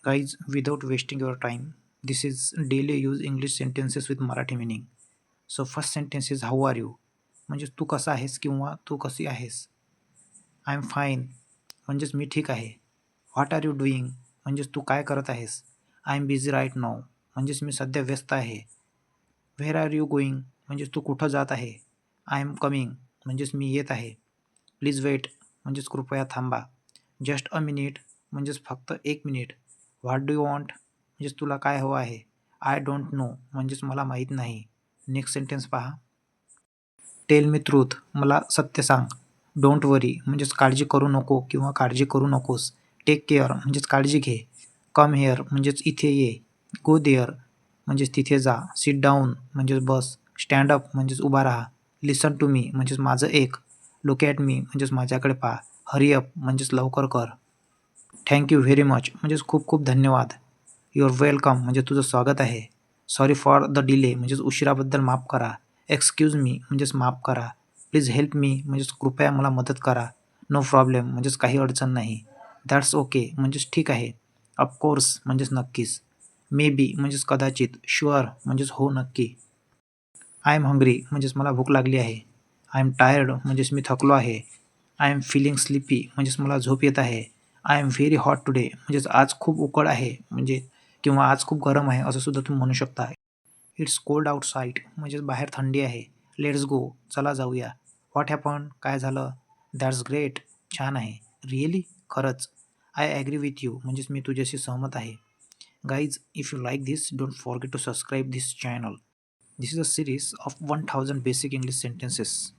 Guys, without wasting your time, this is daily use English sentences with Marathi meaning. So first sentence is how are you? म्हणजे तू कसा आहेस किंवा तू कशी आहेस. I am fine म्हणजेच मी ठीक आहे. व्हॉट आर यू डुईंग म्हणजेच तू काय करत आहेस. I am busy right now म्हणजेच मी सध्या व्यस्त आहे. व्हेअर आर यू गोईंग म्हणजेच तू कुठं जात आहे. आय एम कमिंग म्हणजेच मी येत आहे. प्लीज वेट म्हणजेच कृपया थांबा. जस्ट अ मिनिट म्हणजेच फक्त एक minute. What do you want म्हणजेच तुला काय हवं आहे. आय डोंट नो म्हणजेच मला माहीत नाही. नेक्स्ट सेंटेन्स पहा. टेल मी ट्रूथ मला सत्य सांग. डोंट वरी म्हणजेच काळजी करू नको किंवा काळजी करू नकोस. टेक केअर म्हणजेच काळजी घे. कम हेअर म्हणजेच इथे ये. गो देअर म्हणजेच तिथे जा. सिट डाऊन म्हणजेच बस. स्टँड अप म्हणजेच उभा राहा. लिसन टू मी म्हणजेच माझं ऐक. लुक ॲट मी म्हणजेच माझ्याकडे पहा. हरी अप म्हणजेच लवकर कर. थँक यू व्हेरी मच म्हणजेच खूप खूप धन्यवाद. युअर वेलकम म्हणजे तुझं स्वागत आहे. सॉरी फॉर द डिले म्हणजेच उशिराबद्दल माफ करा. एक्सक्यूज मी म्हणजेच माफ करा. प्लीज हेल्प मी म्हणजेच कृपया मला मदत करा. नो प्रॉब्लेम म्हणजेच काही अडचण नाही. दॅट्स ओके म्हणजेच ठीक आहे. ऑफकोर्स म्हणजेच नक्कीच. मे बी म्हणजेच कदाचित. शुअर म्हणजेच हो नक्की. आय एम हंग्री म्हणजेच मला भूक लागली आहे. आय एम टायर्ड म्हणजेच मी थकलो आहे. आय एम फीलिंग स्लीपी म्हणजेच मला झोप येत आहे. I am very hot today म्हणजेच आज खूप उकड आहे म्हणजे किंवा आज खूप गरम आहे असं सुद्धा तुम्ही म्हणू शकता. इट्स कोल्ड आउटसाईड म्हणजेच बाहेर थंडी आहे. लेट्स गो चला जाऊया. व्हॉट हॅपन काय झालं. दॅट्स ग्रेट छान आहे. रिअली खरंच. आय ॲग्री विथ यू म्हणजेच मी तुझ्याशी सहमत आहे. Guys if you like this don't forget to subscribe this channel. This is a series of 1000 basic English sentences.